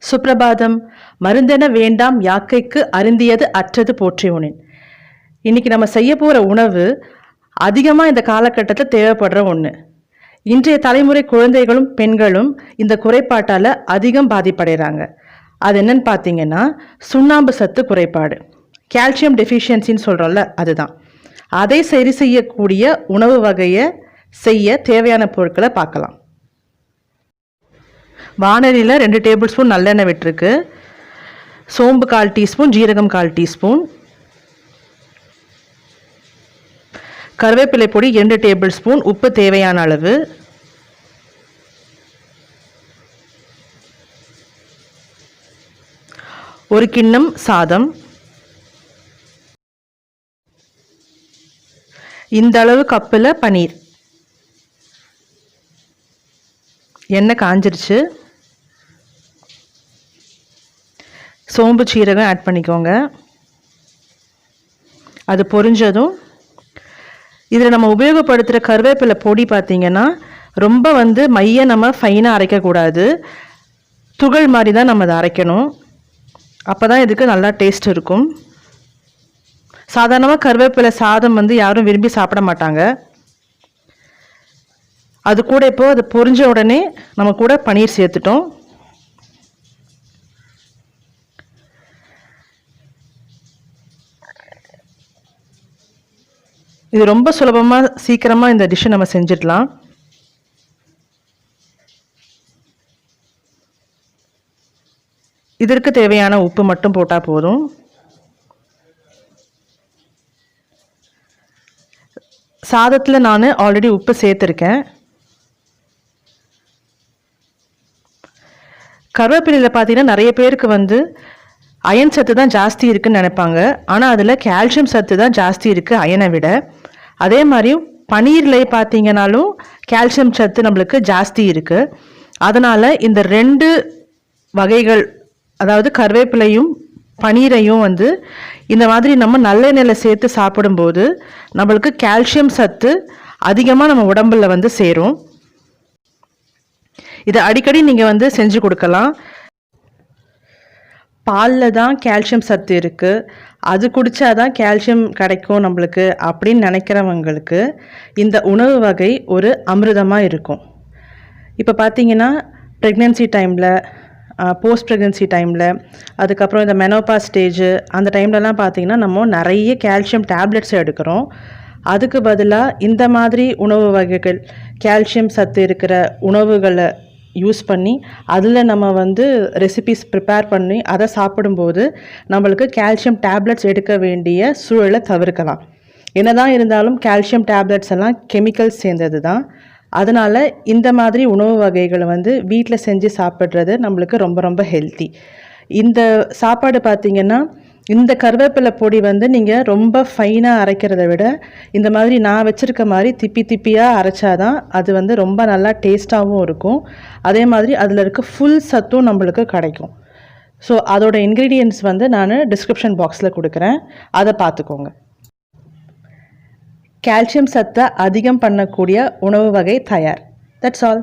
சுப்ரபாதம். மருந்தென வேண்டாம் யாக்கைக்கு அருந்தியது அற்றது போற்றியோனின். இன்னைக்கு நம்ம செய்ய போகிற உணவு அதிகமாக இந்த காலகட்டத்தில் தேவைப்படுற ஒன்று. இன்றைய தலைமுறை குழந்தைகளும் பெண்களும் இந்த குறைபாட்டால் அதிகம் பாதிப்படைகிறாங்க. அது என்னன்னு பார்த்தீங்கன்னா சுண்ணாம்பு சத்து குறைபாடு, கால்சியம் டெஃபிஷியன்சின்னு சொல்கிறோம்ல, அதுதான். அதை சரி செய்யக்கூடிய உணவு வகையை செய்ய தேவையான பொருட்களை பார்க்கலாம். வானலியில் 2 டேபிள் ஸ்பூன் நல்லெண்ணெய் விட்டுருக்கு. சோம்பு 1/4 டீஸ்பூன், ஜீரகம் 1/4 டீஸ்பூன், கருவேப்பிலை பொடி 2 டேபிள் ஸ்பூன், உப்பு தேவையான அளவு, ஒரு கிண்ணம் சாதம், இந்த அளவு கப்பில் பன்னீர். எண்ணெய் காஞ்சிருச்சு. சோம்பு சீரகம் ஆட் பண்ணிக்கோங்க. அது பொரிஞ்சதும் இதில் நம்ம உபயோகப்படுத்துகிற கருவேப்பிலை பொடி பார்த்திங்கன்னா ரொம்ப மைய நம்ம ஃபைனாக அரைக்கக்கூடாது, துகள் மாதிரி தான் நம்ம அதை அரைக்கணும். அப்போ தான் இதுக்கு நல்லா டேஸ்ட் இருக்கும். சாதாரணமாக கருவேப்பிலை சாதம் யாரும் விரும்பி சாப்பிட மாட்டாங்க. அது கூட இப்போது அது பொரிஞ்ச உடனே நம்ம கூட பன்னீர் சேர்த்துட்டோம். இது ரொம்ப சுலபமாக சீக்கிரமாக இந்த டிஷ்ஷை நம்ம செஞ்சிடலாம். இதற்கு தேவையான உப்பு மட்டும் போட்டால் போதும். சாதத்தில் நான் ஆல்ரெடி உப்பு சேர்த்துருக்கேன். கருவேப்பிலையில் பார்த்தீங்கன்னா நிறைய பேருக்கு அயன் சத்து தான் ஜாஸ்தி இருக்குதுன்னு நினைப்பாங்க. ஆனால் அதில் கால்சியம் சத்து தான் ஜாஸ்தி இருக்குது அயனை விட. அதே மாதிரி பன்னீரில் பார்த்தீங்கன்னாலும் கால்சியம் சத்து நம்மளுக்கு ஜாஸ்தி இருக்குது. அதனால் இந்த 2 வகைகள், அதாவது கருவேப்பிலையும் பன்னீரையும் இந்த மாதிரி நம்ம நல்லெண்ணெயில் சேர்த்து சாப்பிடும்போது நம்மளுக்கு கால்சியம் சத்து அதிகமாக நம்ம உடம்பில் சேரும். இதை அடிக்கடி நீங்கள் செஞ்சு கொடுக்கலாம். பாலில் தான் கால்சியம் சத்து இருக்குது, அது குடித்தா தான் கால்சியம் கிடைக்கும் நம்மளுக்கு அப்படின்னு நினைக்கிறவங்களுக்கு இந்த உணவு வகை ஒரு அமிர்தமாக இருக்கும். இப்போ பார்த்தீங்கன்னா ப்ரெக்னென்சி டைமில், போஸ்ட் ப்ரெக்னென்சி டைமில், அதுக்கப்புறம் இந்த மெனோபாஸ் ஸ்டேஜ், அந்த டைம்லலாம் பார்த்திங்கன்னா நம்ம நிறைய கால்சியம் டேப்லெட்ஸ் எடுக்கிறோம். அதுக்கு பதிலாக இந்த மாதிரி உணவு வகைகள், கால்சியம் சத்து இருக்கிற உணவுகளை யூஸ் பண்ணி அதில் நம்ம ரெசிபீஸ் ப்ரிப்பேர் பண்ணி அதை சாப்பிடும்போது நம்மளுக்கு கால்சியம் டேப்லெட்ஸ் எடுக்க வேண்டிய சூழலை தவிர்க்கலாம். என்ன தான் இருந்தாலும் கால்சியம் டேப்லெட்ஸ் எல்லாம் கெமிக்கல்ஸ் சேர்ந்தது தான். அதனால் இந்த மாதிரி உணவு வகைகளை வீட்டில் செஞ்சு சாப்பிட்றது நம்மளுக்கு ரொம்ப ரொம்ப ஹெல்த்தி. இந்த சாப்பாடு பார்த்திங்கன்னா இந்த கருவேப்பிலை பொடி நீங்கள் ரொம்ப ஃபைனாக அரைக்கிறத விட இந்த மாதிரி நான் வச்சுருக்க மாதிரி திப்பி திப்பியாக அரைச்சாதான் அது ரொம்ப நல்லா டேஸ்ட்டாகவும் இருக்கும். அதே மாதிரி அதில் இருக்க ஃபுல் சத்தும் நம்மளுக்கு கிடைக்கும். ஸோ அதோட இன்க்ரீடியன்ட்ஸ் நான் டிஸ்கிரிப்ஷன் பாக்ஸில் கொடுக்குறேன், அதை பார்த்துக்கோங்க. கால்சியம் சத்தை அதிகம் பண்ணக்கூடிய உணவு வகை தயார். That's all.